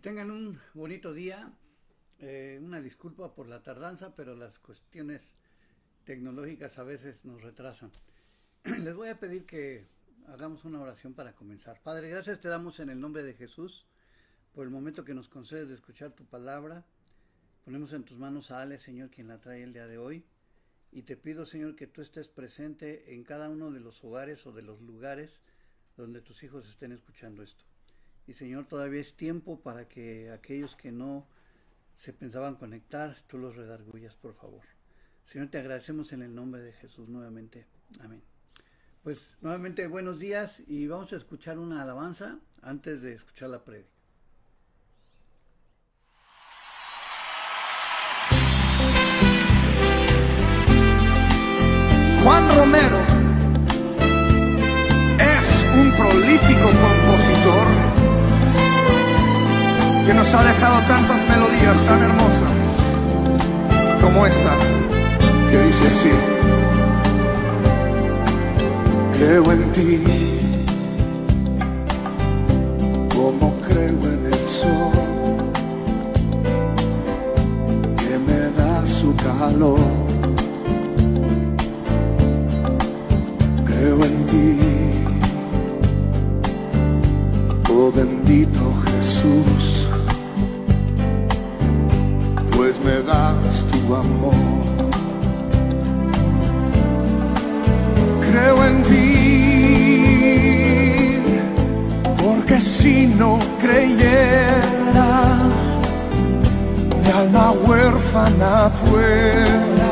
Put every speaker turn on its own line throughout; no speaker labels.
tengan un bonito día. Una disculpa por la tardanza, pero las cuestiones tecnológicas a veces nos retrasan. Les voy a pedir que hagamos una oración para comenzar. Padre, gracias te damos en el nombre de Jesús por el momento que nos concedes de escuchar tu palabra. Ponemos en tus manos a Ale, Señor, quien la trae el día de hoy. Y te pido, Señor, que tú estés presente en cada uno de los hogares o de los lugares donde tus hijos estén escuchando esto. Y, Señor, todavía es tiempo para que aquellos que no se pensaban conectar, tú los redargullas, por favor. Señor, te agradecemos en el nombre de Jesús nuevamente. Amén. Pues, nuevamente, buenos días y vamos a escuchar una alabanza antes de escuchar la prédica.
Juan Romero es un prolífico compositor que nos ha dejado tantas melodías tan hermosas como esta, que dice así: creo en ti como creo en el sol que me da su calor. Creo en ti, oh bendito Jesús, pues me das tu amor. Creo en ti, porque si no creyera, mi alma huérfana fuera,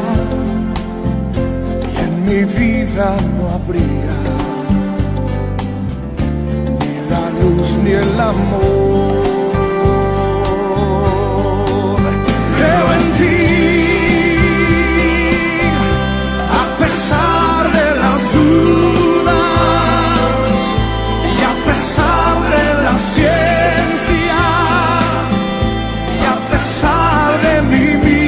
mi vida no habría ni la luz ni el amor. Creo en ti, a pesar de las dudas y a pesar de la ciencia y a pesar de mí mismo.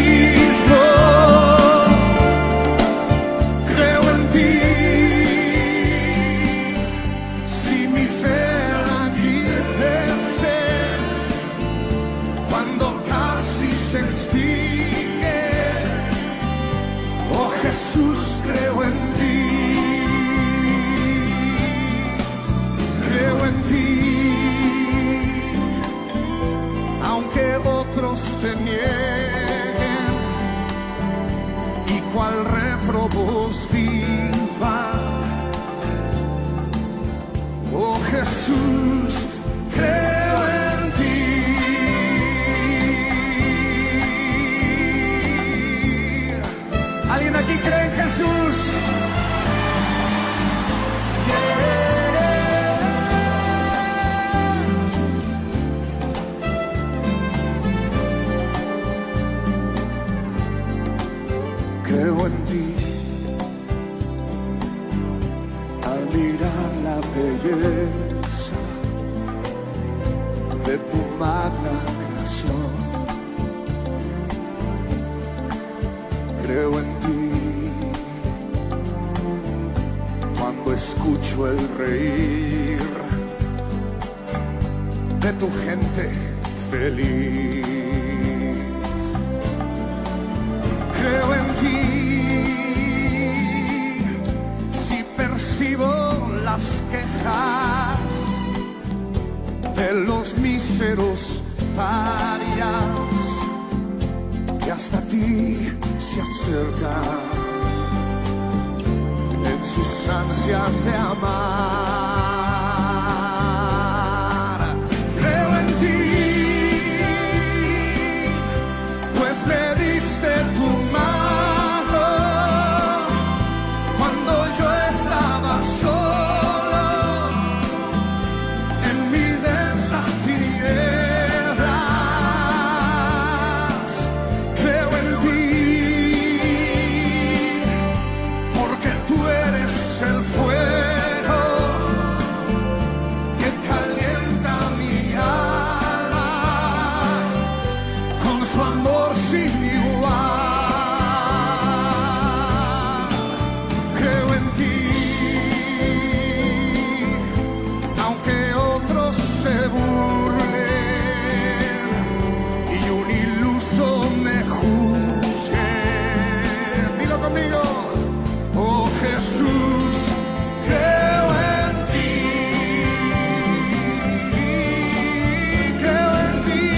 Jesús, creo en ti, aunque otros te nieguen y cual réprobos vivan. Oh Jesús, creo en ti. ¿Alguien aquí cree en Jesús? Creo en ti al mirar la belleza de tu magna creación. Creo en ti cuando escucho el reír de tu gente feliz. Creo en ti si percibo las quejas de los míseros parias que hasta ti se acercan en sus ansias de amar. Creo en ti, pues me diste tu mano cuando yo estaba solo en mis densas tinieblas. Creo en ti, porque tú eres el fuego conmigo. Oh Jesús, creo en ti, creo en ti,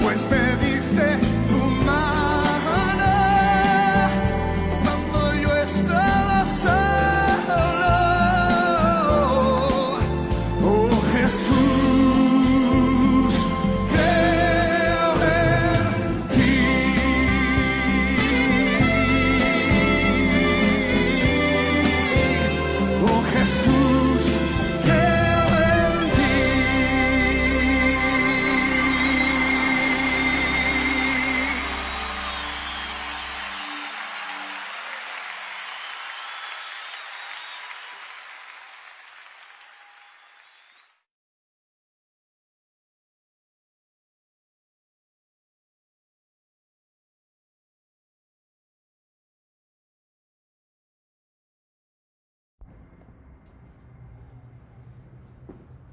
pues me diste tu mano cuando yo estaba solo. Oh Jesús, creo en ti. Oh Jesús, creo en ti.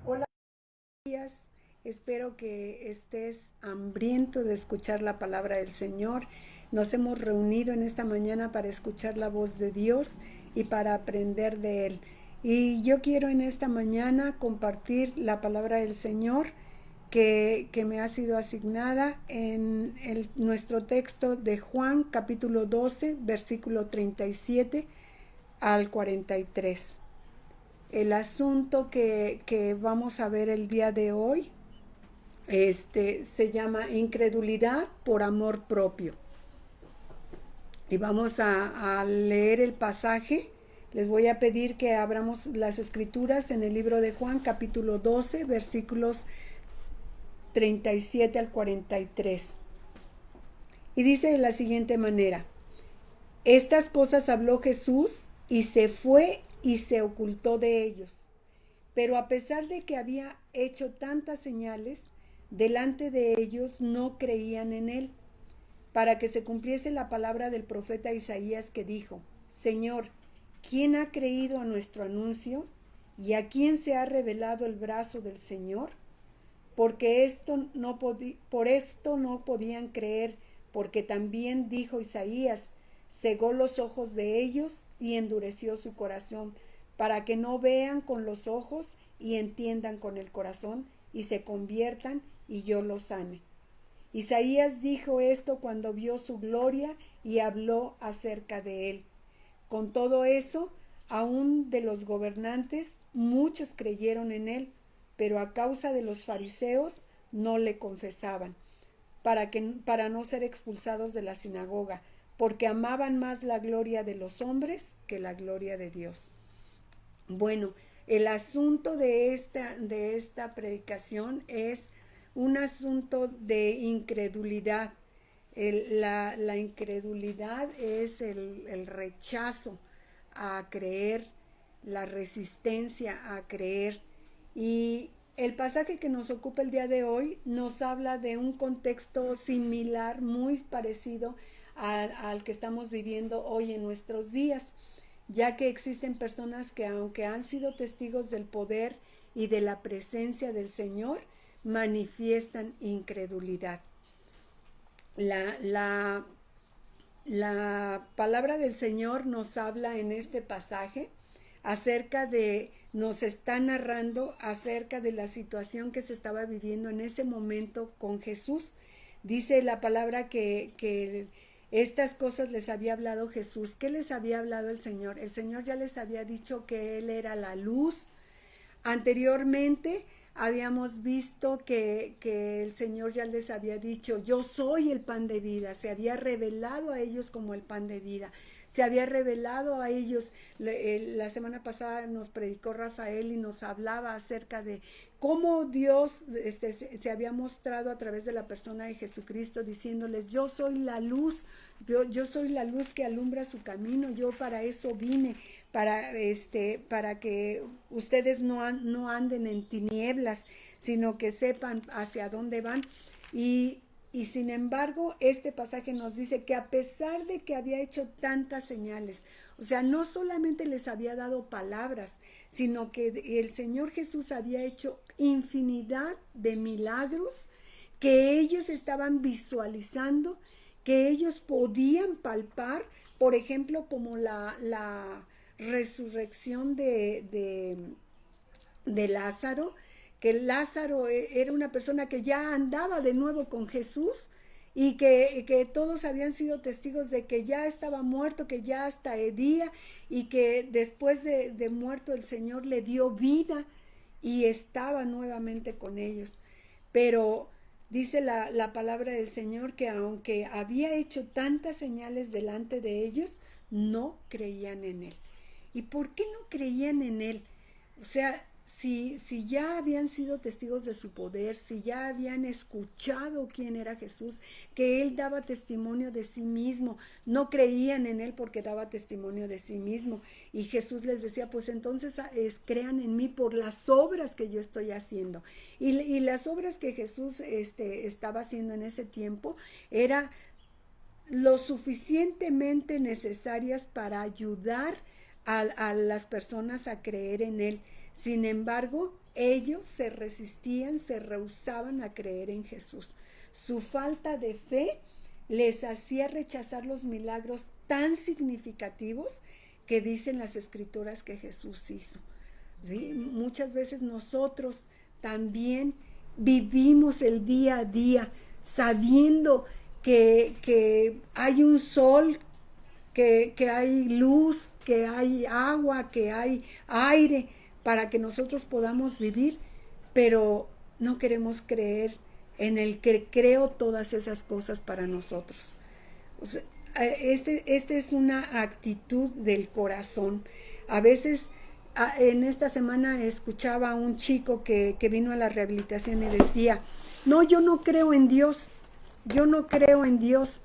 Hola, días. Espero que estés hambriento de escuchar la palabra del Señor. Nos hemos reunido en esta mañana para escuchar la voz de Dios y para aprender de Él. Y yo quiero en esta mañana compartir la palabra del Señor que me ha sido asignada en nuestro texto de Juan capítulo 12, versículo 37 al 43. El asunto que vamos a ver el día de hoy se llama incredulidad por amor propio. Y vamos a leer el pasaje. Les voy a pedir que abramos las escrituras en el libro de Juan, capítulo 12, versículos 37 al 43. Y dice de la siguiente manera: estas cosas habló Jesús y se fue y se ocultó de ellos. Pero a pesar de que había hecho tantas señales delante de ellos, no creían en él, para que se cumpliese la palabra del profeta Isaías que dijo: Señor, ¿quién ha creído a nuestro anuncio? ¿Y a quién se ha revelado el brazo del Señor? Porque por esto no podían creer, porque también dijo Isaías: cegó los ojos de ellos y endureció su corazón, para que no vean con los ojos y entiendan con el corazón y se conviertan y yo los sane. Isaías dijo esto cuando vio su gloria y habló acerca de él. Con todo eso, aún de los gobernantes, muchos creyeron en él, pero a causa de los fariseos no le confesaban, para no ser expulsados de la sinagoga, porque amaban más la gloria de los hombres que la gloria de Dios. Bueno, el asunto de esta predicación es un asunto de incredulidad. La incredulidad es el rechazo a creer, la resistencia a creer. Y el pasaje que nos ocupa el día de hoy nos habla de un contexto similar, muy parecido al que estamos viviendo hoy en nuestros días, ya que existen personas que, aunque han sido testigos del poder y de la presencia del Señor, manifiestan incredulidad. La palabra del Señor nos habla en este pasaje nos está narrando acerca de la situación que se estaba viviendo en ese momento con Jesús. Dice la palabra que estas cosas les había hablado Jesús. ¿Qué les había hablado el Señor? El Señor ya les había dicho que Él era la luz. Anteriormente habíamos visto que el Señor ya les había dicho: yo soy el pan de vida. Se había revelado a ellos como el pan de vida. Se había revelado a ellos. La semana pasada nos predicó Rafael y nos hablaba acerca de cómo Dios se había mostrado a través de la persona de Jesucristo, diciéndoles: yo soy la luz, yo soy la luz que alumbra su camino. Yo para eso vine, para que ustedes no anden en tinieblas, sino que sepan hacia dónde van. Y sin embargo, este pasaje nos dice que a pesar de que había hecho tantas señales, o sea, no solamente les había dado palabras, sino que el Señor Jesús había hecho infinidad de milagros que ellos estaban visualizando, que ellos podían palpar, por ejemplo, como la resurrección de Lázaro, que Lázaro era una persona que ya andaba de nuevo con Jesús y que todos habían sido testigos de que ya estaba muerto, que ya hasta hedía, y que después de muerto el Señor le dio vida y estaba nuevamente con ellos. Pero dice la palabra del Señor que aunque había hecho tantas señales delante de ellos, no creían en Él. ¿Y por qué no creían en Él? O sea, si ya habían sido testigos de su poder, si ya habían escuchado quién era Jesús, que Él daba testimonio de sí mismo, no creían en Él porque daba testimonio de sí mismo. Y Jesús les decía, pues entonces crean en mí por las obras que yo estoy haciendo. Y las obras que Jesús estaba haciendo en ese tiempo era lo suficientemente necesarias para ayudar a las personas a creer en Él. Sin embargo, ellos se resistían, se rehusaban a creer en Jesús. Su falta de fe les hacía rechazar los milagros tan significativos que dicen las Escrituras que Jesús hizo. ¿Sí? Muchas veces nosotros también vivimos el día a día sabiendo que hay un sol, que hay luz, que hay agua, que hay aire para que nosotros podamos vivir, pero no queremos creer en el que creó todas esas cosas para nosotros. O sea, este es una actitud del corazón. A veces, en esta semana escuchaba a un chico que vino a la rehabilitación y decía, no, yo no creo en Dios, yo no creo en Dios.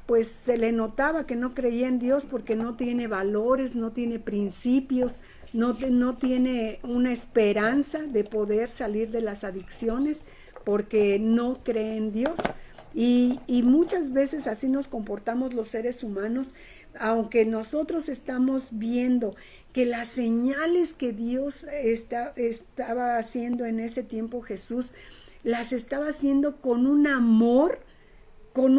Pues se le notaba que no creía en Dios porque no tiene valores, no tiene principios, no tiene una esperanza de poder salir de las adicciones porque no cree en Dios. Y muchas veces así nos comportamos los seres humanos, aunque nosotros estamos viendo que las señales que Dios estaba haciendo en ese tiempo, Jesús, las estaba haciendo con un amor, con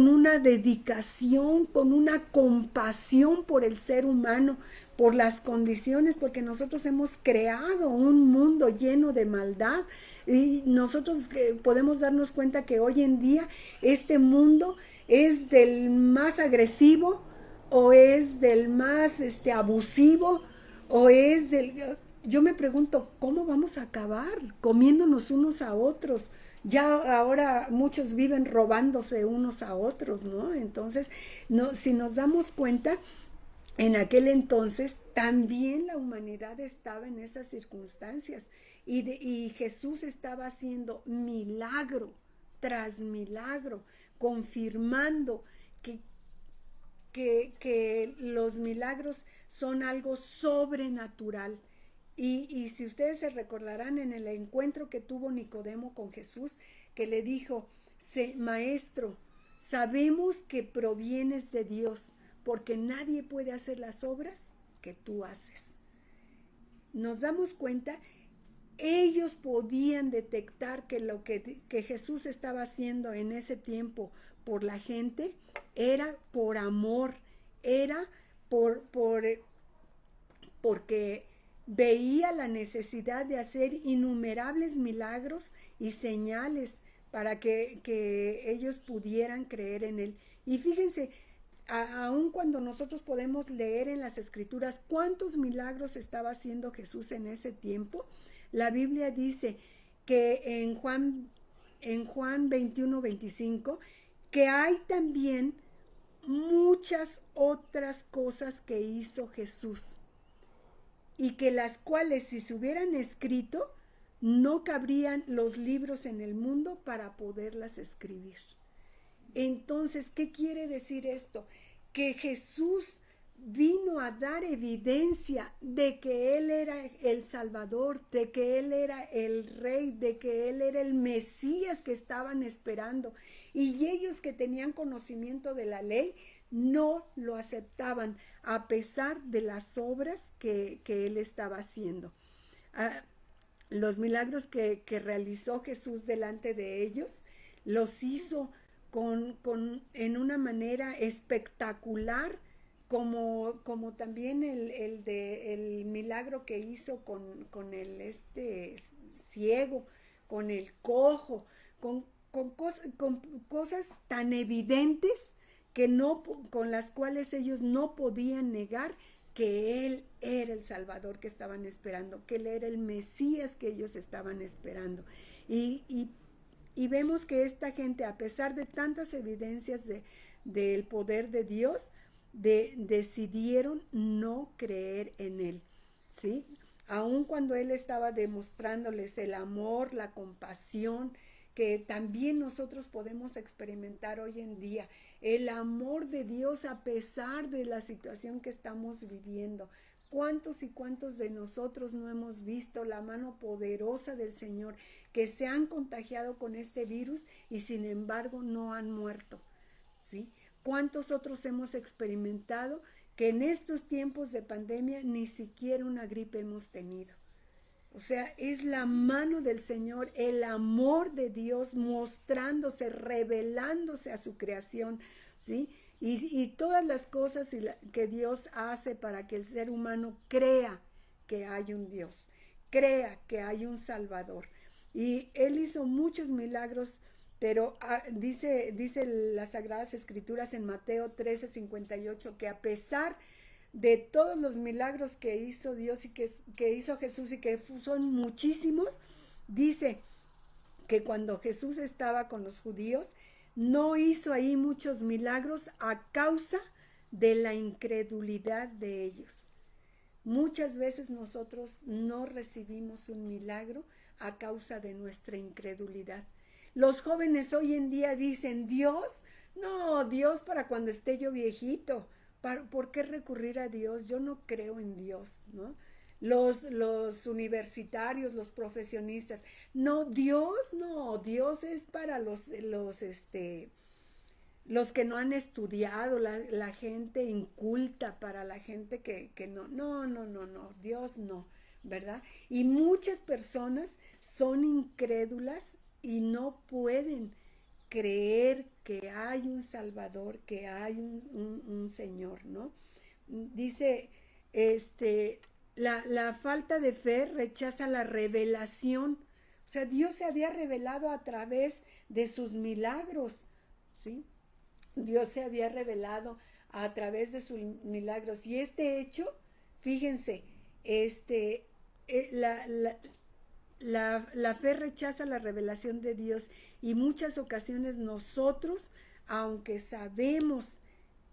una dedicación, con una compasión por el ser humano, por las condiciones, porque nosotros hemos creado un mundo lleno de maldad y nosotros podemos darnos cuenta que hoy en día este mundo es del más agresivo o es del más abusivo o es del... Yo me pregunto, ¿cómo vamos a acabar comiéndonos unos a otros? Ya ahora muchos viven robándose unos a otros, ¿no? Entonces, si nos damos cuenta, en aquel entonces también la humanidad estaba en esas circunstancias y Jesús estaba haciendo milagro tras milagro, confirmando que los milagros son algo sobrenatural. Y si ustedes se recordarán en el encuentro que tuvo Nicodemo con Jesús, que le dijo, Maestro, sabemos que provienes de Dios, porque nadie puede hacer las obras que tú haces. Nos damos cuenta, ellos podían detectar que lo que Jesús estaba haciendo en ese tiempo por la gente era por amor, era porque veía la necesidad de hacer innumerables milagros y señales para que ellos pudieran creer en Él. Y fíjense, aun cuando nosotros podemos leer en las Escrituras cuántos milagros estaba haciendo Jesús en ese tiempo, la Biblia dice que en Juan 21:25, que hay también muchas otras cosas que hizo Jesús, y que las cuales si se hubieran escrito, no cabrían los libros en el mundo para poderlas escribir. Entonces, ¿qué quiere decir esto? Que Jesús vino a dar evidencia de que Él era el Salvador, de que Él era el Rey, de que Él era el Mesías que estaban esperando. Y ellos que tenían conocimiento de la ley, no lo aceptaban a pesar de las obras que Él estaba haciendo. Los milagros que realizó Jesús delante de ellos, los hizo en una manera espectacular, como también el milagro que hizo con el ciego, con el cojo, con cosas tan evidentes con las cuales ellos no podían negar que Él era el Salvador que estaban esperando, que Él era el Mesías que ellos estaban esperando. Y vemos que esta gente, a pesar de tantas evidencias del poder de Dios, decidieron no creer en Él, ¿sí? Aun cuando Él estaba demostrándoles el amor, la compasión, que también nosotros podemos experimentar hoy en día, el amor de Dios a pesar de la situación que estamos viviendo. ¿Cuántos y cuántos de nosotros no hemos visto la mano poderosa del Señor, que se han contagiado con este virus y sin embargo no han muerto? ¿Sí? ¿Cuántos otros hemos experimentado que en estos tiempos de pandemia ni siquiera una gripe hemos tenido? O sea, es la mano del Señor, el amor de Dios mostrándose, revelándose a su creación, ¿sí? Y todas las cosas que Dios hace para que el ser humano crea que hay un Dios, crea que hay un Salvador. Y Él hizo muchos milagros, pero dice las Sagradas Escrituras en Mateo 13:58, que a pesar de todos los milagros que hizo Dios y que hizo Jesús, y que son muchísimos, dice que cuando Jesús estaba con los judíos, no hizo ahí muchos milagros a causa de la incredulidad de ellos. Muchas veces nosotros no recibimos un milagro a causa de nuestra incredulidad. Los jóvenes hoy en día dicen, Dios, no, Dios para cuando esté yo viejito. ¿Por qué recurrir a Dios? Yo no creo en Dios, ¿no? Los universitarios, los profesionistas, no, Dios es para los que no han estudiado, la gente inculta, para la gente que no, Dios no, ¿verdad? Y muchas personas son incrédulas y no pueden creer que hay un Salvador, que hay un Señor, ¿no? Dice, la falta de fe rechaza la revelación. O sea, Dios se había revelado a través de sus milagros, ¿sí? Dios se había revelado a través de sus milagros. Y este hecho, fíjense, la fe rechaza la revelación de Dios, y muchas ocasiones nosotros, aunque sabemos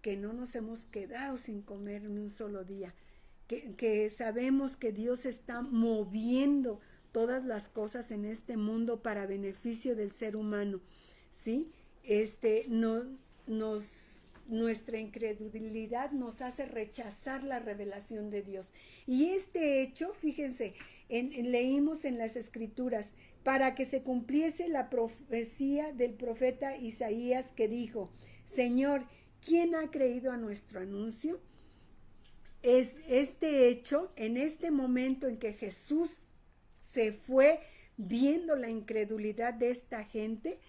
que no nos hemos quedado sin comer en un solo día, que sabemos que Dios está moviendo todas las cosas en este mundo para beneficio del ser humano, ¿sí? Nuestra incredulidad nos hace rechazar la revelación de Dios. Y este hecho, fíjense, leímos en las Escrituras, para que se cumpliese la profecía del profeta Isaías, que dijo, Señor, ¿quién ha creído a nuestro anuncio? Es este hecho, en este momento en que Jesús se fue viendo la incredulidad de esta gente,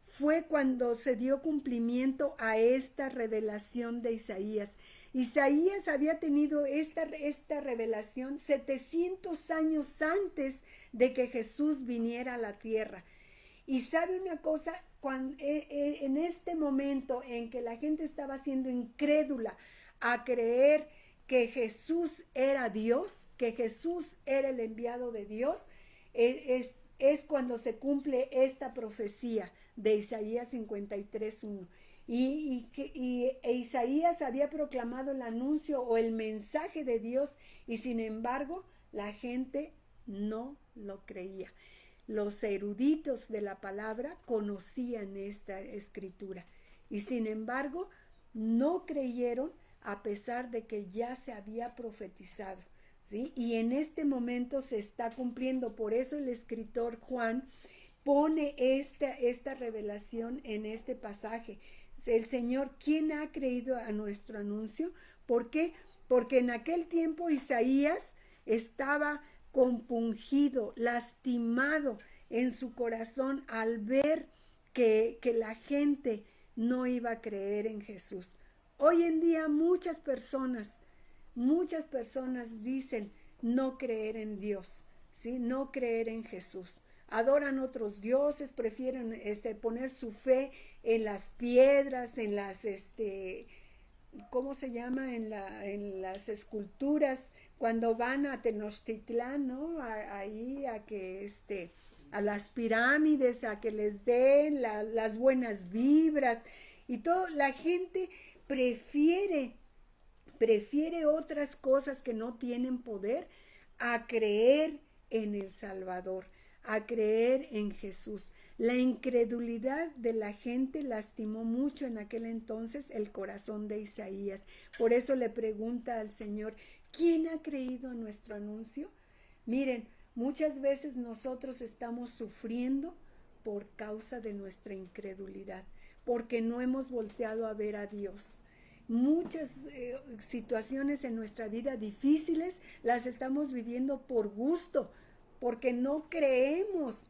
fue cuando se dio cumplimiento a esta revelación de Isaías. Isaías había tenido esta revelación 700 años antes de que Jesús viniera a la tierra. Y sabe una cosa, en este momento en que la gente estaba siendo incrédula a creer que Jesús era Dios, que Jesús era el enviado de Dios, es cuando se cumple esta profecía de Isaías 53:1. Y Isaías había proclamado el anuncio o el mensaje de Dios, y sin embargo la gente no lo creía. Los eruditos de la palabra conocían esta escritura y sin embargo no creyeron, a pesar de que ya se había profetizado, ¿sí? Y en este momento se está cumpliendo. Por eso el escritor Juan pone esta revelación en este pasaje. El Señor, ¿quién ha creído a nuestro anuncio? ¿Por qué? Porque en aquel tiempo Isaías estaba compungido, lastimado en su corazón al ver que la gente no iba a creer en Jesús. Hoy en día muchas personas dicen no creer en Dios, ¿sí? No creer en Jesús. Adoran otros dioses, prefieren poner su fe en las piedras, en las ¿cómo se llama? En las esculturas, cuando van a Tenochtitlán, ¿no? Ahí a que a las pirámides, a que les den las buenas vibras y todo. La gente prefiere otras cosas que no tienen poder a creer en el Salvador, a creer en Jesús. La incredulidad de la gente lastimó mucho en aquel entonces el corazón de Isaías. Por eso le pregunta al Señor, ¿quién ha creído en nuestro anuncio? Miren, muchas veces nosotros estamos sufriendo por causa de nuestra incredulidad, porque no hemos volteado a ver a Dios. Muchas situaciones en nuestra vida difíciles las estamos viviendo por gusto, porque no creemos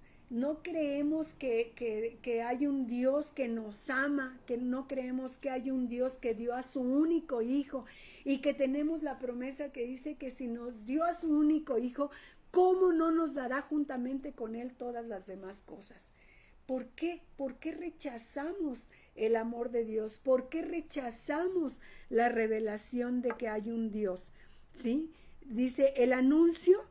que hay un Dios que nos ama, que no creemos que hay un Dios que dio a su único hijo y que tenemos la promesa que dice que si nos dio a su único hijo, ¿cómo no nos dará juntamente con él todas las demás cosas? ¿Por qué? ¿Por qué rechazamos el amor de Dios? ¿Por qué rechazamos la revelación de que hay un Dios? ¿Sí? Dice, el anuncio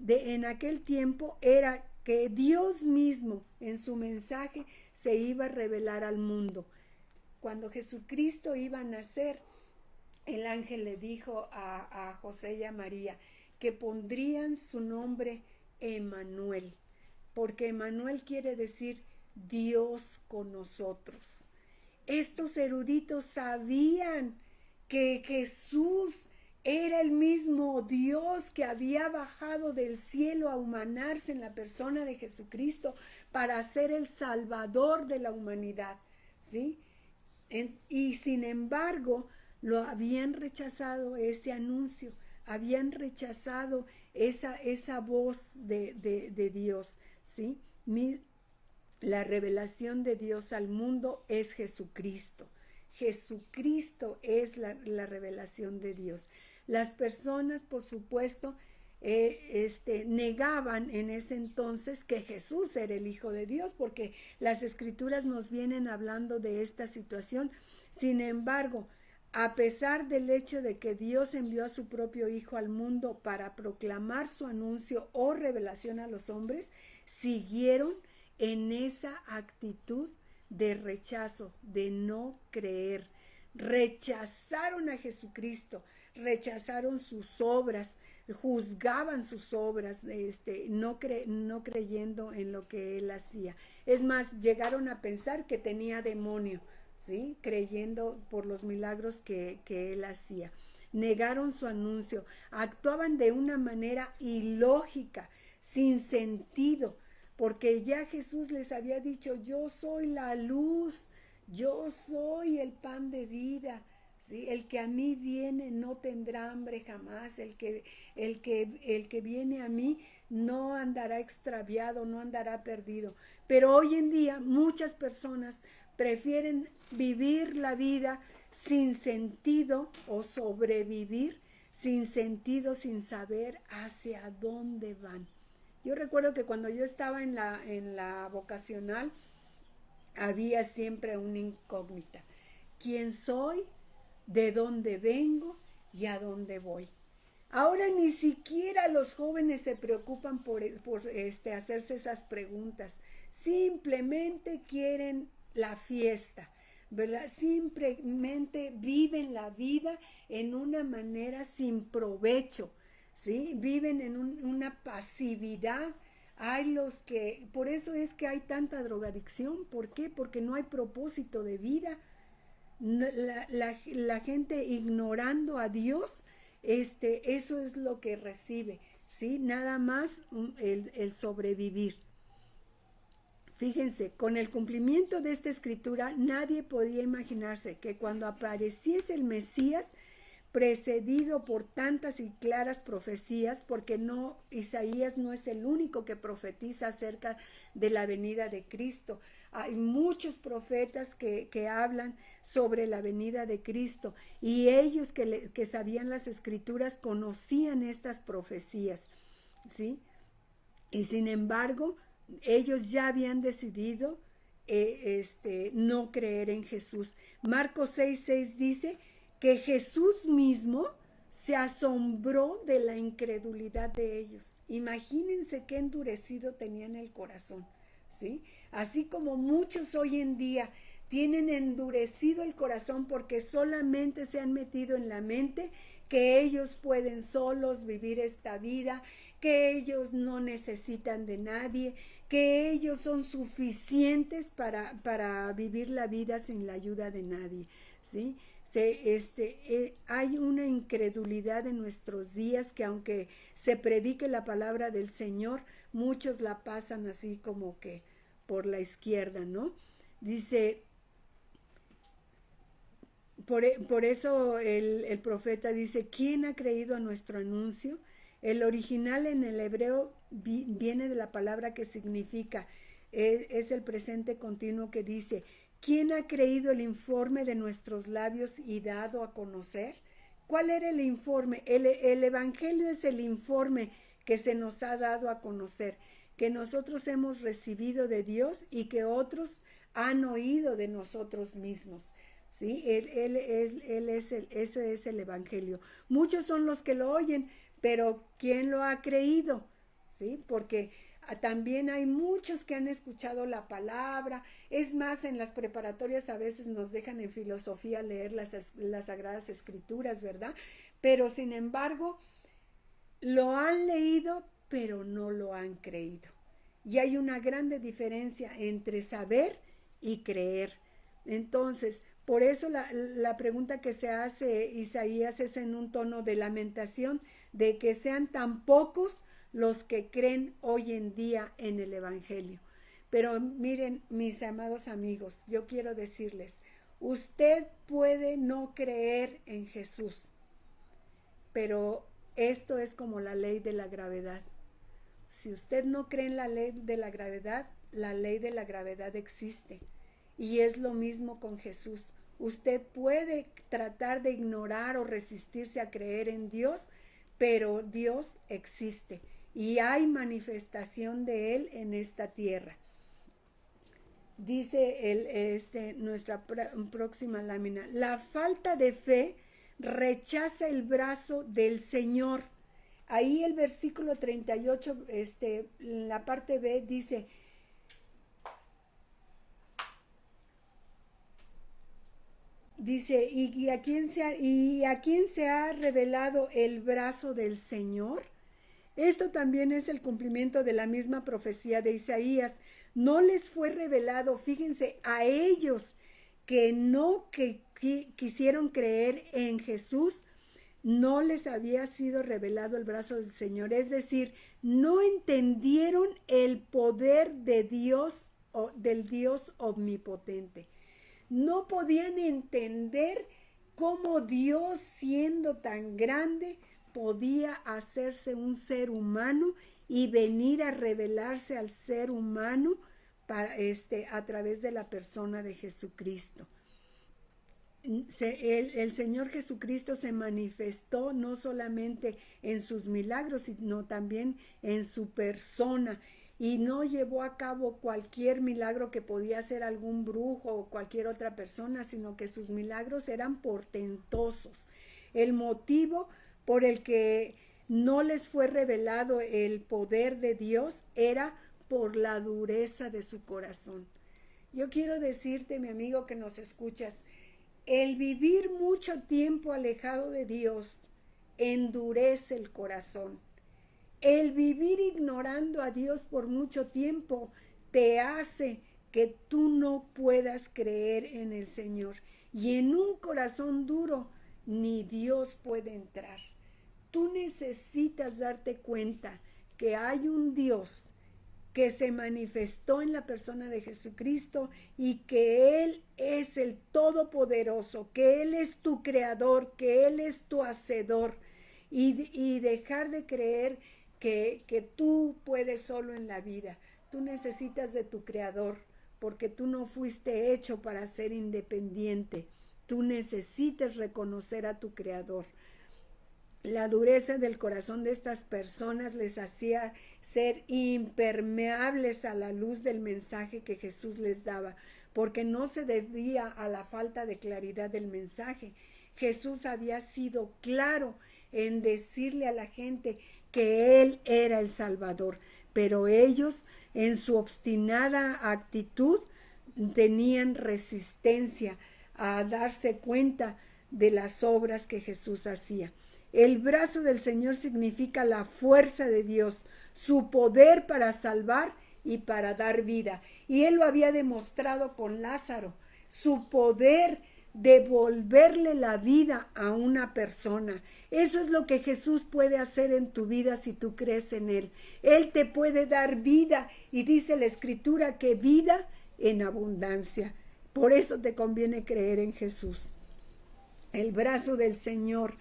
en aquel tiempo era que Dios mismo en su mensaje se iba a revelar al mundo. Cuando Jesucristo iba a nacer, el ángel le dijo a José y a María que pondrían su nombre Emmanuel, porque Emmanuel quiere decir Dios con nosotros. Estos eruditos sabían que Jesús era el mismo Dios que había bajado del cielo a humanarse en la persona de Jesucristo para ser el Salvador de la humanidad, ¿sí? Y sin embargo, lo habían rechazado ese anuncio, habían rechazado esa voz de Dios, ¿sí? La revelación de Dios al mundo es Jesucristo. Jesucristo es la revelación de Dios. Las personas, por supuesto, negaban en ese entonces que Jesús era el Hijo de Dios, porque las Escrituras nos vienen hablando de esta situación. Sin embargo, a pesar del hecho de que Dios envió a su propio Hijo al mundo para proclamar su anuncio o revelación a los hombres, siguieron en esa actitud de rechazo, de no creer. Rechazaron a Jesucristo, rechazaron sus obras, juzgaban sus obras, no creyendo en lo que él hacía. Es más, llegaron a pensar que tenía demonio, ¿sí? Creyendo por los milagros que él hacía. Negaron su anuncio, actuaban de una manera ilógica, sin sentido, porque ya Jesús les había dicho, yo soy la luz, yo soy el pan de vida, ¿sí? El que a mí viene no tendrá hambre jamás, el que viene a mí no andará extraviado, no andará perdido. Pero hoy en día muchas personas prefieren vivir la vida sin sentido o sobrevivir sin sentido, sin saber hacia dónde van. Yo recuerdo que cuando yo estaba en la vocacional, había siempre una incógnita. ¿Quién soy? ¿De dónde vengo? ¿Y a dónde voy? Ahora ni siquiera los jóvenes se preocupan por hacerse esas preguntas. Simplemente quieren la fiesta, ¿verdad? Simplemente viven la vida en una manera sin provecho, ¿sí? Viven en una pasividad. Hay los que, por eso es que hay tanta drogadicción. ¿Por qué? Porque no hay propósito de vida. La gente ignorando a Dios, eso es lo que recibe, ¿sí? Nada más el sobrevivir. Fíjense, con el cumplimiento de esta escritura, nadie podía imaginarse que cuando apareciese el Mesías, precedido por tantas y claras profecías, porque Isaías no es el único que profetiza acerca de la venida de Cristo. Hay muchos profetas que hablan sobre la venida de Cristo, y ellos que sabían las escrituras conocían estas profecías, ¿sí? Y sin embargo, ellos ya habían decidido no creer en Jesús. Marcos 6:6 dice que Jesús mismo se asombró de la incredulidad de ellos. Imagínense qué endurecido tenían el corazón, ¿sí? Así como muchos hoy en día tienen endurecido el corazón porque solamente se han metido en la mente que ellos pueden solos vivir esta vida, que ellos no necesitan de nadie, que ellos son suficientes para vivir la vida sin la ayuda de nadie, ¿sí? Hay una incredulidad en nuestros días que aunque se predique la palabra del Señor, muchos la pasan así como que por la izquierda, ¿no? Dice, por eso el profeta dice, ¿quién ha creído a nuestro anuncio? El original en el hebreo viene de la palabra que significa, es el presente continuo que dice, ¿quién ha creído el informe de nuestros labios y dado a conocer? ¿Cuál era el informe? El evangelio es el informe que se nos ha dado a conocer, que nosotros hemos recibido de Dios y que otros han oído de nosotros mismos. ¿Sí? Ese es el evangelio. Muchos son los que lo oyen, pero ¿quién lo ha creído? ¿Sí? Porque también hay muchos que han escuchado la palabra. Es más, en las preparatorias a veces nos dejan en filosofía leer las Sagradas Escrituras, ¿verdad? Pero sin embargo, lo han leído, pero no lo han creído. Y hay una grande diferencia entre saber y creer. Entonces, por eso la pregunta que se hace Isaías es en un tono de lamentación, de que sean tan pocos los que creen hoy en día en el evangelio. Pero miren, mis amados amigos, yo quiero decirles, usted puede no creer en Jesús, pero esto es como la ley de la gravedad. Si usted no cree en la ley de la gravedad existe. Y es lo mismo con Jesús. Usted puede tratar de ignorar o resistirse a creer en Dios, pero Dios existe y hay manifestación de Él en esta tierra. Dice nuestra próxima lámina, la falta de fe rechaza el brazo del Señor. Ahí el versículo 38, la parte B dice, ¿y a quién se ha revelado el brazo del Señor? Esto también es el cumplimiento de la misma profecía de Isaías. No les fue revelado, fíjense, a ellos que quisieron creer en Jesús, no les había sido revelado el brazo del Señor. Es decir, no entendieron el poder de Dios o del Dios omnipotente. No podían entender cómo Dios, siendo tan grande, podía hacerse un ser humano y venir a revelarse al ser humano a través de la persona de Jesucristo. El Señor Jesucristo se manifestó no solamente en sus milagros, sino también en su persona. Y no llevó a cabo cualquier milagro que podía hacer algún brujo o cualquier otra persona, sino que sus milagros eran portentosos. El motivo por el que no les fue revelado el poder de Dios era por la dureza de su corazón. Yo quiero decirte, mi amigo que nos escuchas, el vivir mucho tiempo alejado de Dios endurece el corazón. El vivir ignorando a Dios por mucho tiempo te hace que tú no puedas creer en el Señor. Y en un corazón duro ni Dios puede entrar. Tú necesitas darte cuenta que hay un Dios que se manifestó en la persona de Jesucristo y que Él es el Todopoderoso, que Él es tu creador, que Él es tu hacedor, y dejar de creer que tú puedes solo en la vida. Tú necesitas de tu creador, porque tú no fuiste hecho para ser independiente. Tú necesitas reconocer a tu creador. La dureza del corazón de estas personas les hacía ser impermeables a la luz del mensaje que Jesús les daba, porque no se debía a la falta de claridad del mensaje. Jesús había sido claro en decirle a la gente que Él era el Salvador, pero ellos, en su obstinada actitud, tenían resistencia a darse cuenta de las obras que Jesús hacía. El brazo del Señor significa la fuerza de Dios, su poder para salvar y para dar vida. Y Él lo había demostrado con Lázaro, su poder de devolverle la vida a una persona. Eso es lo que Jesús puede hacer en tu vida si tú crees en Él. Él te puede dar vida, y dice la Escritura que vida en abundancia. Por eso te conviene creer en Jesús. El brazo del Señor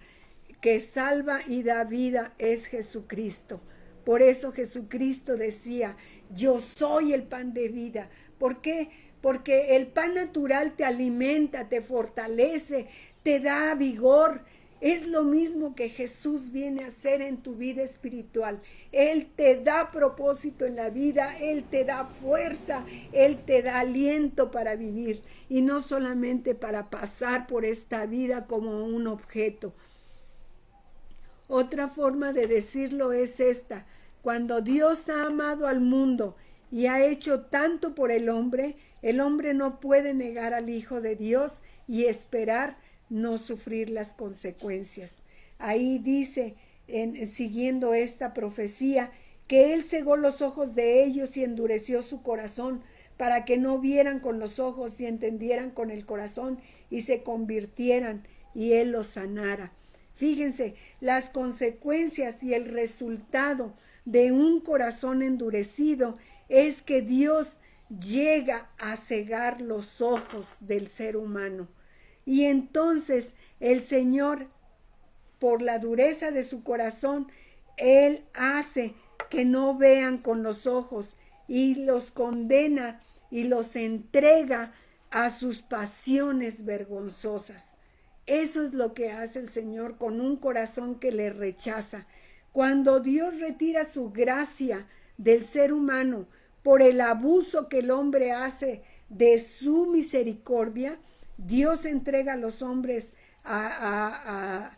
que salva y da vida es Jesucristo. Por eso Jesucristo decía: yo soy el pan de vida. ¿Por qué? Porque el pan natural te alimenta, te fortalece, te da vigor. Es lo mismo que Jesús viene a hacer en tu vida espiritual. Él te da propósito en la vida, Él te da fuerza, Él te da aliento para vivir, y no solamente para pasar por esta vida como un objeto. Otra forma de decirlo es esta: cuando Dios ha amado al mundo y ha hecho tanto por el hombre no puede negar al Hijo de Dios y esperar no sufrir las consecuencias. Ahí dice, siguiendo esta profecía, que Él cegó los ojos de ellos y endureció su corazón, para que no vieran con los ojos y entendieran con el corazón y se convirtieran, y Él los sanara. Fíjense, las consecuencias y el resultado de un corazón endurecido es que Dios llega a cegar los ojos del ser humano. Y entonces el Señor, por la dureza de su corazón, Él hace que no vean con los ojos y los condena y los entrega a sus pasiones vergonzosas. Eso es lo que hace el Señor con un corazón que le rechaza. Cuando Dios retira su gracia del ser humano por el abuso que el hombre hace de su misericordia, Dios entrega a los hombres a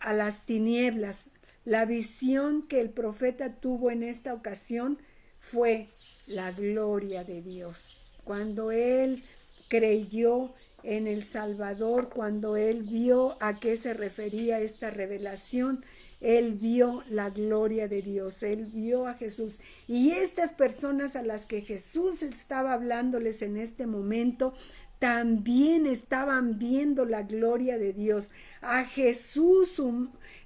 las tinieblas. La visión que el profeta tuvo en esta ocasión fue la gloria de Dios. Cuando él creyó en el Salvador, cuando él vio a qué se refería esta revelación, él vio la gloria de Dios, él vio a Jesús. Y estas personas a las que Jesús estaba hablándoles en este momento, también estaban viendo la gloria de Dios, a Jesús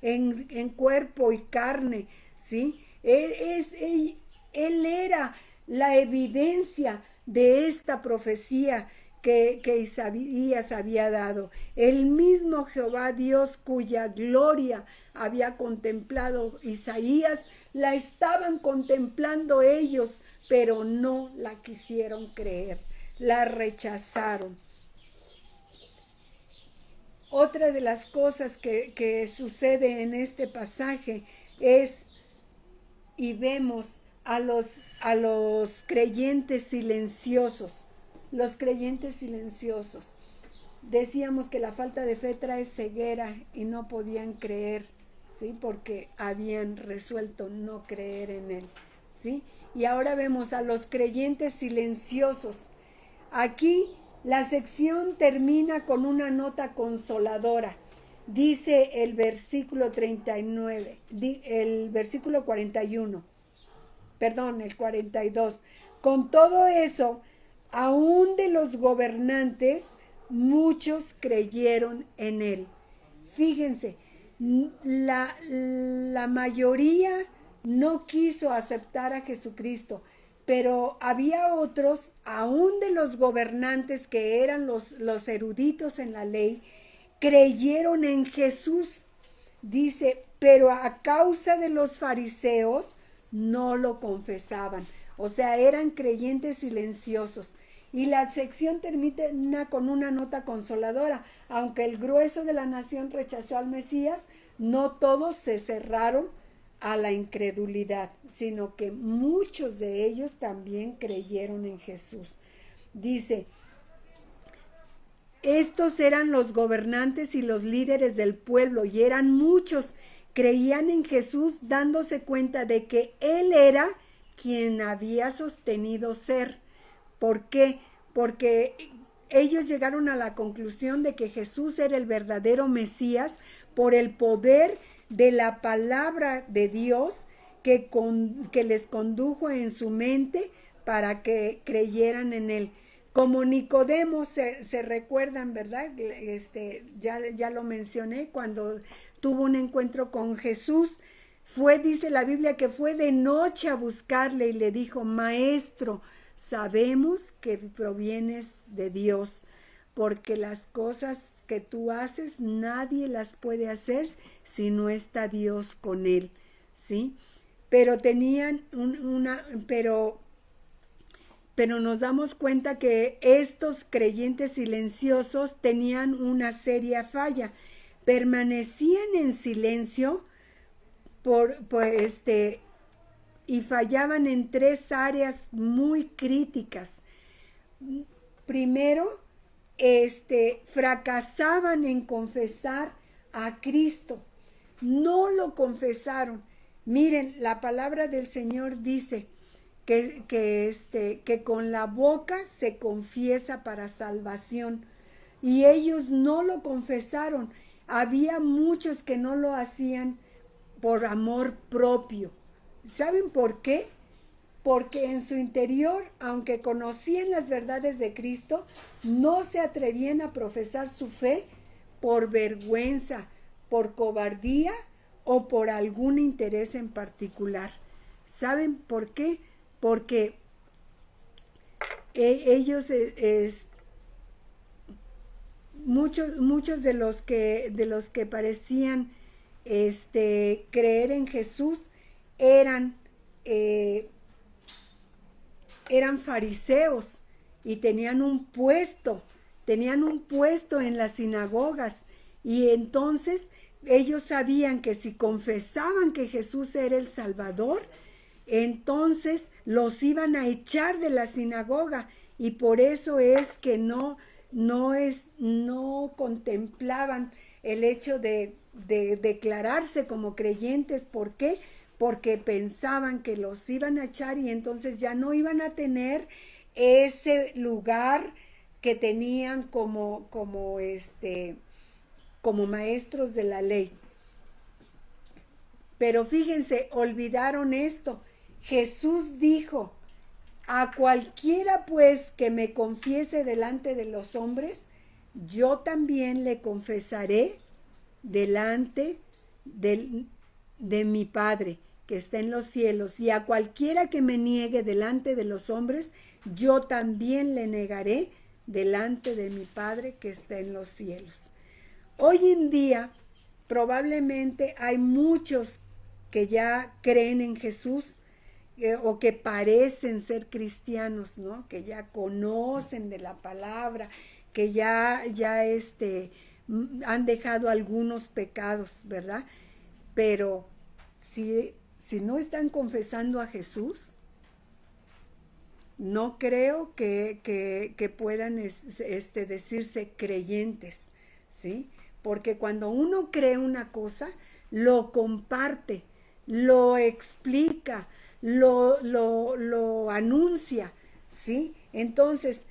en cuerpo y carne, ¿sí? Él era la evidencia de esta profecía que Isaías había dado. El mismo Jehová Dios, cuya gloria había contemplado Isaías, la estaban contemplando ellos, pero no la quisieron creer, la rechazaron. Otra de las cosas que sucede en este pasaje es, y vemos a los creyentes silenciosos. Los creyentes silenciosos. Decíamos que la falta de fe trae ceguera y no podían creer, ¿sí? Porque habían resuelto no creer en Él, ¿sí? Y ahora vemos a los creyentes silenciosos. Aquí la sección termina con una nota consoladora. Dice el versículo 39, el versículo 41, perdón, el 42. Con todo eso, aún de los gobernantes, muchos creyeron en Él. Fíjense, la mayoría no quiso aceptar a Jesucristo, pero había otros, aún de los gobernantes que eran los eruditos en la ley, creyeron en Jesús. Dice, pero a causa de los fariseos no lo confesaban. O sea, eran creyentes silenciosos. Y la sección termina con una nota consoladora. Aunque el grueso de la nación rechazó al Mesías, no todos se cerraron a la incredulidad, sino que muchos de ellos también creyeron en Jesús. Dice, estos eran los gobernantes y los líderes del pueblo, y eran muchos. Creían en Jesús dándose cuenta de que Él era quien había sostenido ser. ¿Por qué? Porque ellos llegaron a la conclusión de que Jesús era el verdadero Mesías por el poder de la palabra de Dios que les condujo en su mente para que creyeran en Él. Como Nicodemo, se recuerdan, ¿verdad? Ya lo mencioné, cuando tuvo un encuentro con Jesús, dice la Biblia, que fue de noche a buscarle y le dijo, Maestro, sabemos que provienes de Dios, porque las cosas que tú haces nadie las puede hacer si no está Dios con él, ¿sí? Pero tenían pero nos damos cuenta que estos creyentes silenciosos tenían una seria falla. Permanecían en silencio y fallaban en 3 áreas muy críticas. Primero, fracasaban en confesar a Cristo. No lo confesaron. Miren, la palabra del Señor dice que con la boca se confiesa para salvación, y ellos no lo confesaron. Había muchos que no lo hacían por amor propio. ¿Saben por qué? Porque en su interior, aunque conocían las verdades de Cristo, no se atrevían a profesar su fe por vergüenza, por cobardía o por algún interés en particular. ¿Saben por qué? Porque ellos, muchos de los que parecían creer en Jesús eran fariseos y tenían un puesto en las sinagogas, y entonces ellos sabían que si confesaban que Jesús era el Salvador, entonces los iban a echar de la sinagoga, y por eso es que no contemplaban el hecho de declararse como creyentes. ¿Por qué? Porque pensaban que los iban a echar y entonces ya no iban a tener ese lugar que tenían como maestros de la ley. Pero fíjense, olvidaron esto. Jesús dijo, a cualquiera pues que me confiese delante de los hombres, yo también le confesaré delante de mi Padre que está en los cielos, y a cualquiera que me niegue delante de los hombres, yo también le negaré delante de mi Padre que está en los cielos. Hoy en día probablemente hay muchos que ya creen en Jesús, o que parecen ser cristianos, ¿no? Que ya conocen de la palabra, que ya han dejado algunos pecados, ¿verdad? Pero si no están confesando a Jesús, no creo que puedan decirse creyentes, ¿sí? Porque cuando uno cree una cosa, lo comparte, lo explica, lo anuncia, ¿sí? Entonces,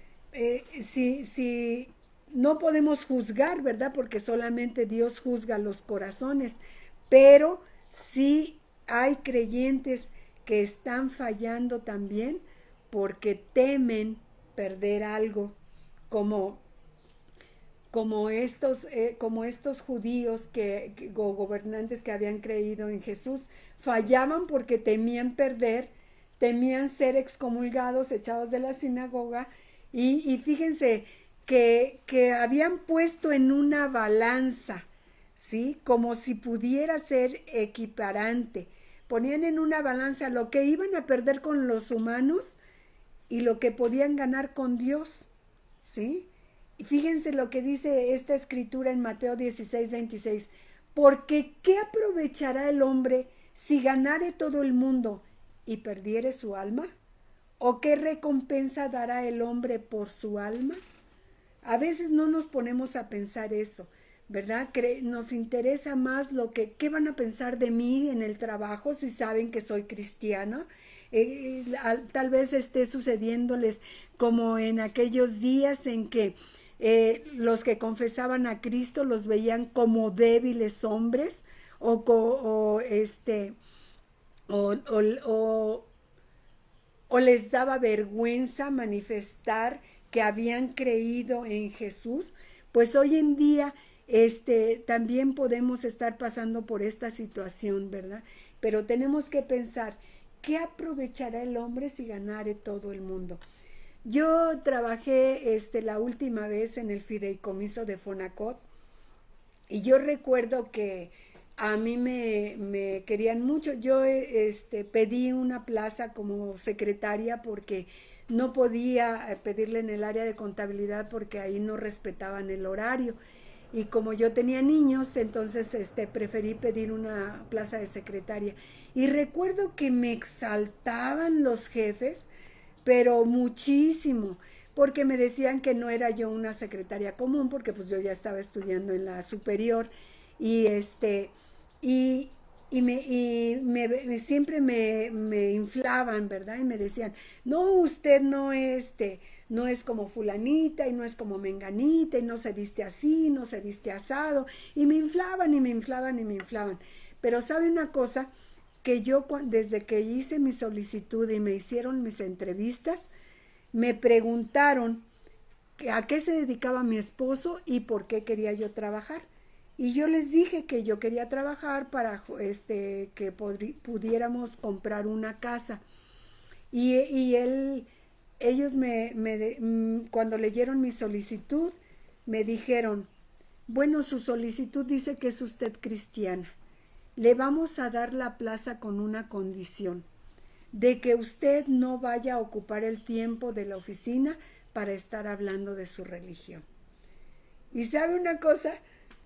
si no podemos juzgar, ¿verdad? Porque solamente Dios juzga los corazones, pero sí hay creyentes que están fallando también porque temen perder algo, como estos judíos gobernantes que habían creído en Jesús, fallaban porque temían perder temían ser excomulgados, echados de la sinagoga, y fíjense que habían puesto en una balanza, ¿sí? Como si pudiera ser equiparante. Ponían en una balanza lo que iban a perder con los humanos y lo que podían ganar con Dios, ¿sí? Y fíjense lo que dice esta escritura en Mateo 16:26. Porque ¿qué aprovechará el hombre si ganare todo el mundo y perdiere su alma? ¿O qué recompensa dará el hombre por su alma? A veces no nos ponemos a pensar eso, ¿verdad? Nos interesa más qué van a pensar de mí en el trabajo si saben que soy cristiana. Tal vez esté sucediéndoles como en aquellos días en que los que confesaban a Cristo los veían como débiles hombres o les daba vergüenza manifestar que habían creído en Jesús. Pues hoy en día también podemos estar pasando por esta situación, ¿verdad? Pero tenemos que pensar, ¿qué aprovechará el hombre si ganare todo el mundo? Yo trabajé la última vez en el fideicomiso de Fonacot y yo recuerdo que a mí me querían mucho. Yo pedí una plaza como secretaria porque no podía pedirle en el área de contabilidad porque ahí no respetaban el horario. Y como yo tenía niños, entonces preferí pedir una plaza de secretaria. Y recuerdo que me exaltaban los jefes, pero muchísimo, porque me decían que no era yo una secretaria común, porque pues yo ya estaba estudiando en la superior, y siempre me inflaban, ¿verdad? Y me decían, no, usted no es como fulanita, y no es como menganita, y no se viste así, no se viste asado, y me inflaban, y me inflaban, y me inflaban. Pero ¿sabe una cosa? Que yo desde que hice mi solicitud y me hicieron mis entrevistas, me preguntaron a qué se dedicaba mi esposo y por qué quería yo trabajar. Y yo les dije que yo quería trabajar para que pudiéramos comprar una casa. Y ellos cuando leyeron mi solicitud, me dijeron, bueno, su solicitud dice que es usted cristiana. Le vamos a dar la plaza con una condición, de que usted no vaya a ocupar el tiempo de la oficina para estar hablando de su religión. Y ¿sabe una cosa?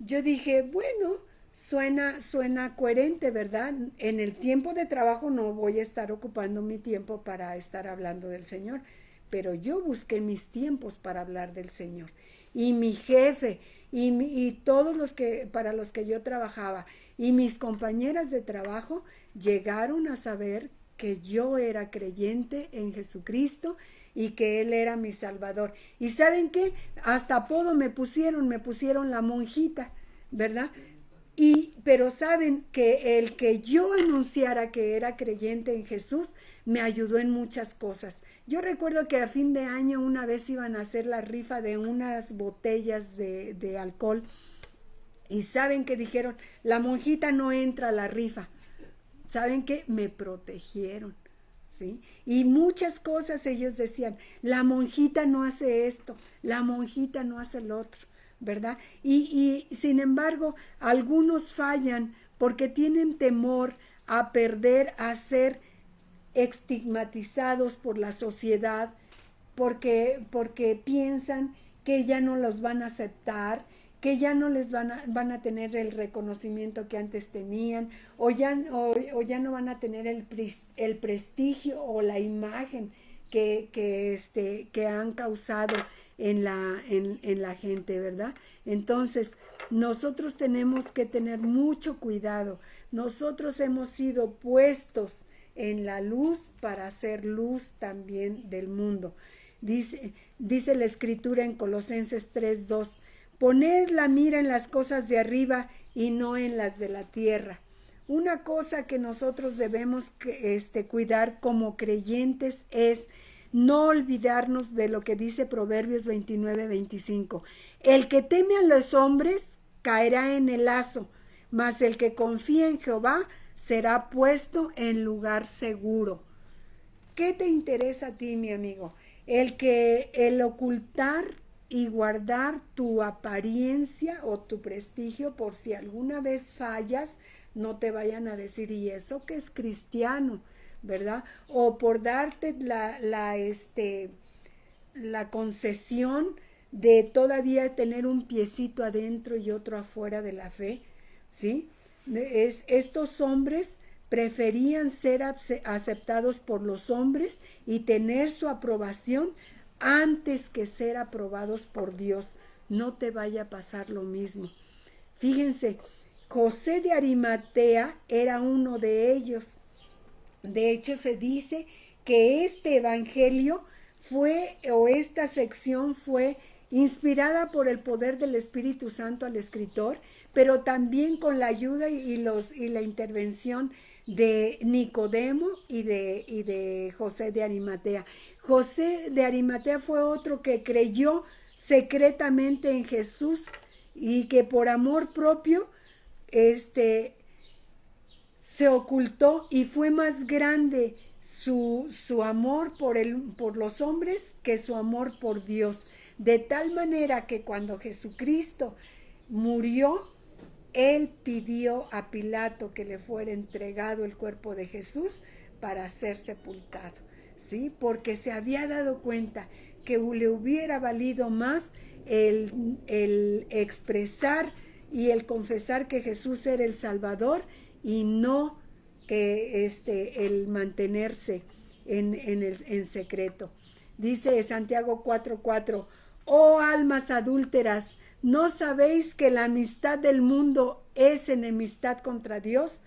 Yo dije, bueno, suena coherente, ¿verdad? En el tiempo de trabajo no voy a estar ocupando mi tiempo para estar hablando del Señor, pero yo busqué mis tiempos para hablar del Señor. Y mi jefe y todos para los que yo trabajaba y mis compañeras de trabajo llegaron a saber que yo era creyente en Jesucristo y que Él era mi Salvador. ¿Y saben qué? Hasta apodo me pusieron la monjita, ¿verdad? Pero saben que el que yo anunciara que era creyente en Jesús me ayudó en muchas cosas. Yo recuerdo que a fin de año una vez iban a hacer la rifa de unas botellas de alcohol y ¿saben qué dijeron? La monjita no entra a la rifa. ¿Saben qué? Me protegieron, ¿sí? Y muchas cosas ellos decían, la monjita no hace esto, la monjita no hace el otro, ¿verdad? Y sin embargo, algunos fallan porque tienen temor a perder, a ser estigmatizados por la sociedad, porque piensan que ya no los van a aceptar, que ya no les van a tener el reconocimiento que antes tenían, o ya no van a tener el prestigio o la imagen que han causado en la gente, ¿verdad? Entonces, nosotros tenemos que tener mucho cuidado. Nosotros hemos sido puestos en la luz para hacer luz también del mundo. Dice la Escritura en Colosenses 3:2, poned la mira en las cosas de arriba y no en las de la tierra. Una cosa que nosotros debemos cuidar como creyentes es no olvidarnos de lo que dice Proverbios 29:25. El que teme a los hombres caerá en el lazo, mas el que confía en Jehová será puesto en lugar seguro. ¿Qué te interesa a ti, mi amigo? El ocultar y guardar tu apariencia o tu prestigio por si alguna vez fallas, no te vayan a decir, ¿y eso que es cristiano? ¿Verdad? O por darte la concesión de todavía tener un piecito adentro y otro afuera de la fe, ¿sí? Estos hombres preferían ser aceptados por los hombres y tener su aprobación antes que ser aprobados por Dios. No te vaya a pasar lo mismo. Fíjense, José de Arimatea era uno de ellos. De hecho, se dice que este evangelio esta sección fue inspirada por el poder del Espíritu Santo al escritor, pero también con la ayuda y la intervención de Nicodemo y de José de Arimatea. José de Arimatea fue otro que creyó secretamente en Jesús y que por amor propio se ocultó, y fue más grande su amor por los hombres que su amor por Dios. De tal manera que cuando Jesucristo murió, él pidió a Pilato que le fuera entregado el cuerpo de Jesús para ser sepultado, ¿sí? Porque se había dado cuenta que le hubiera valido más el expresar y el confesar que Jesús era el Salvador y no que el mantenerse en secreto. Dice Santiago 4:4, oh almas adúlteras, ¿no sabéis que la amistad del mundo es enemistad contra Dios?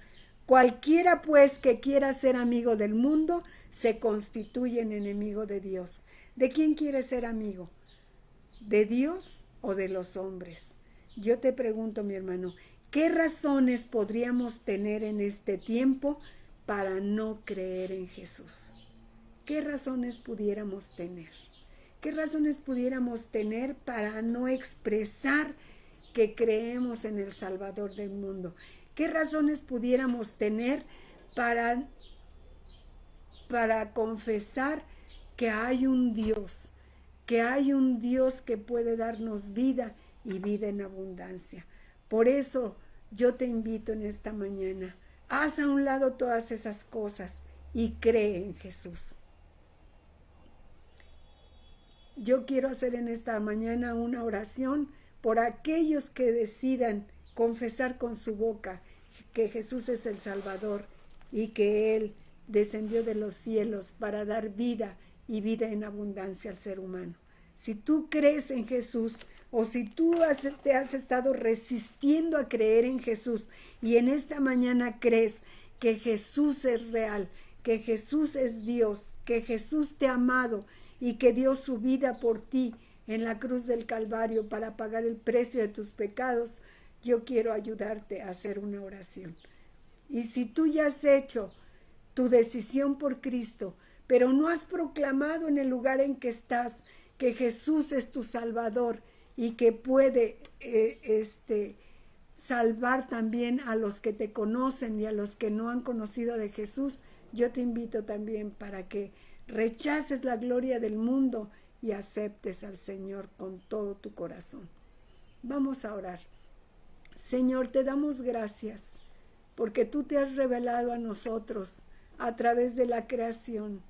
Cualquiera pues que quiera ser amigo del mundo se constituye en enemigo de Dios. ¿De quién quieres ser amigo? ¿De Dios o de los hombres? Yo te pregunto, mi hermano, ¿qué razones podríamos tener en este tiempo para no creer en Jesús? ¿Qué razones pudiéramos tener? ¿Qué razones pudiéramos tener para no expresar que creemos en el Salvador del mundo? ¿Qué razones pudiéramos tener para confesar que hay un Dios, que puede darnos vida y vida en abundancia? Por eso yo te invito en esta mañana, haz a un lado todas esas cosas y cree en Jesús. Yo quiero hacer en esta mañana una oración por aquellos que decidan confesar con su boca que Jesús es el Salvador y que Él descendió de los cielos para dar vida y vida en abundancia al ser humano. Si tú crees en Jesús, o si tú te has estado resistiendo a creer en Jesús y en esta mañana crees que Jesús es real, que Jesús es Dios, que Jesús te ha amado y que dio su vida por ti en la cruz del Calvario para pagar el precio de tus pecados, yo quiero ayudarte a hacer una oración. Y si tú ya has hecho tu decisión por Cristo, pero no has proclamado en el lugar en que estás que Jesús es tu Salvador y que puede salvar también a los que te conocen y a los que no han conocido de Jesús, yo te invito también para que rechaces la gloria del mundo y aceptes al Señor con todo tu corazón. Vamos a orar. Señor, te damos gracias porque tú te has revelado a nosotros a través de la creación,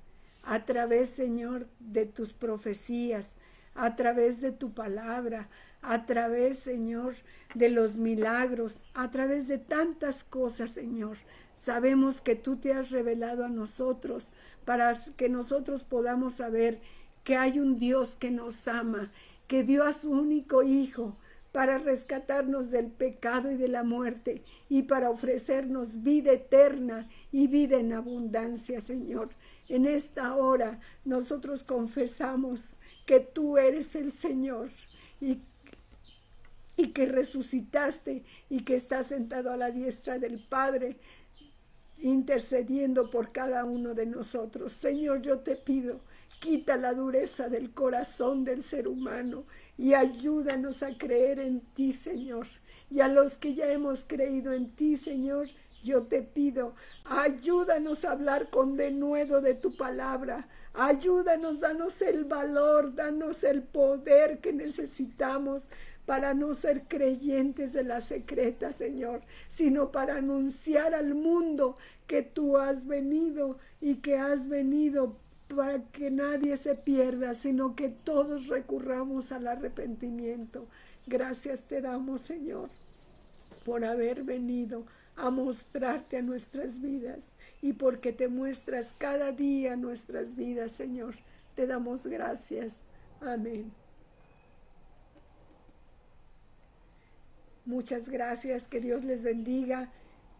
a través, Señor, de tus profecías, a través de tu palabra, a través, Señor, de los milagros, a través de tantas cosas, Señor. Sabemos que tú te has revelado a nosotros para que nosotros podamos saber que hay un Dios que nos ama, que dio a su único Hijo para rescatarnos del pecado y de la muerte y para ofrecernos vida eterna y vida en abundancia, Señor. En esta hora nosotros confesamos que tú eres el Señor y que resucitaste y que estás sentado a la diestra del Padre, intercediendo por cada uno de nosotros. Señor, yo te pido, quita la dureza del corazón del ser humano y ayúdanos a creer en ti, Señor. Y a los que ya hemos creído en ti, Señor, yo te pido, ayúdanos a hablar con denuedo de tu palabra. Ayúdanos, danos el valor, danos el poder que necesitamos para no ser creyentes de la secreta, Señor, sino para anunciar al mundo que tú has venido y que has venido para que nadie se pierda, sino que todos recurramos al arrepentimiento. Gracias te damos, Señor, por haber venido a mostrarte a nuestras vidas y porque te muestras cada día nuestras vidas, Señor. Te damos gracias. Amén. Muchas gracias, que Dios les bendiga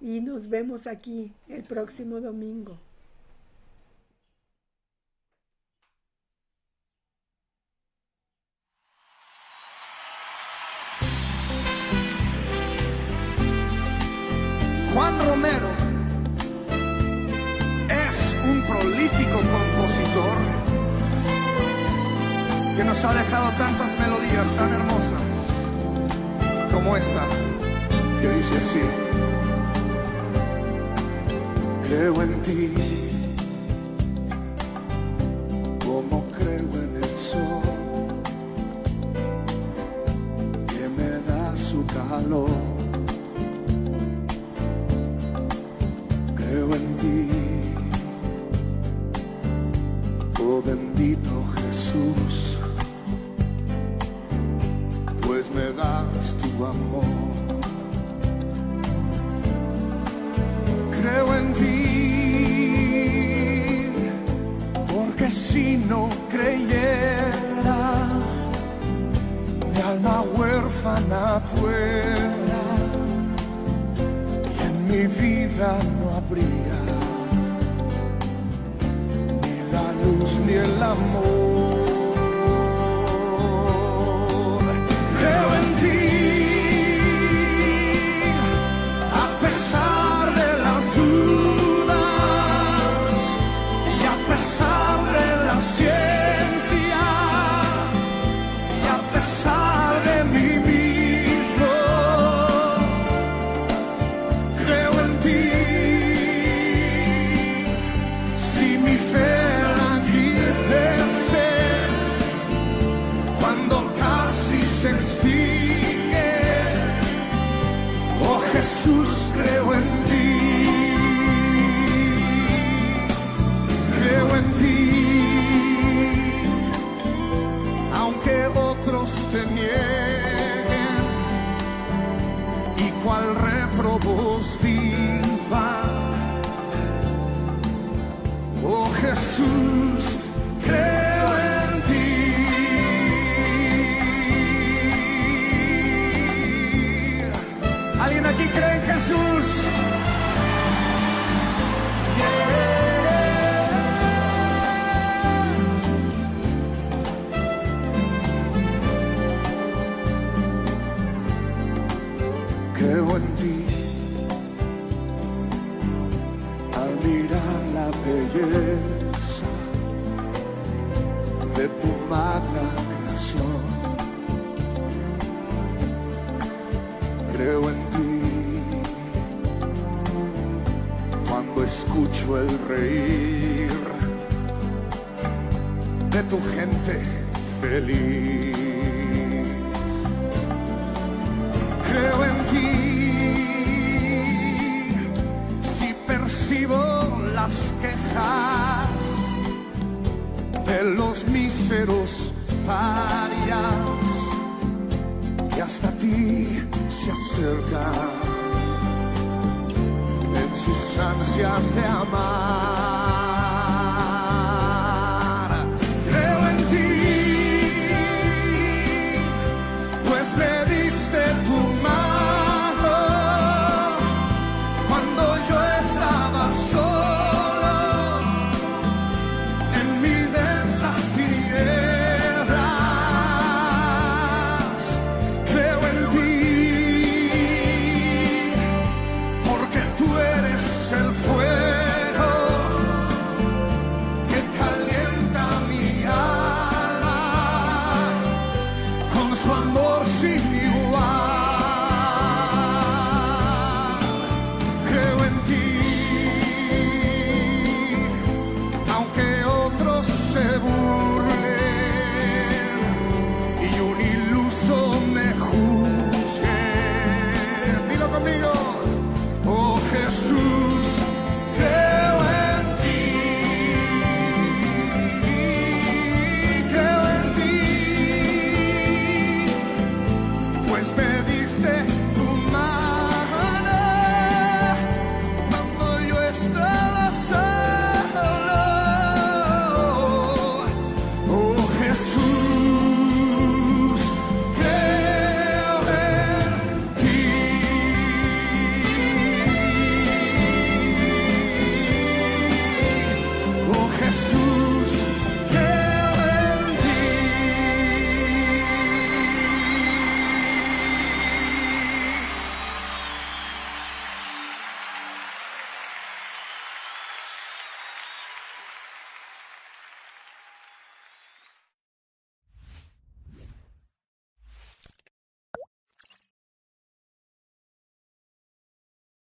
y nos vemos aquí el próximo domingo.
Juan Romero es un prolífico compositor que nos ha dejado tantas melodías tan hermosas como esta, que dice así: creo en ti como creo en el sol que me da su calor. Creo en ti, oh bendito Jesús, pues me das tu amor. Creo en ti, porque si no creyera, mi alma huérfana fuera y en mi vida no habría ni la luz ni el amor. Creo en ti, a pesar de las dudas y a pesar de la ciencia y a pesar de mí mismo. Creo en ti, si mi fe languidece cuando casi se extingue. Oh Jesús, creo en ti, creo en ti, aunque otros te nieguen y cual réprobos vivan. Oh Jesús, creo en ti. ¿Alguien aquí cree en Jesús? Creo en ti, al mirar la belleza de tu magna creación. Creo en ti, cuando escucho el reír de tu gente feliz. Creo en ti, si percibo las quejas de los míseros parias que hasta ti se acercan en sus ansias de amar.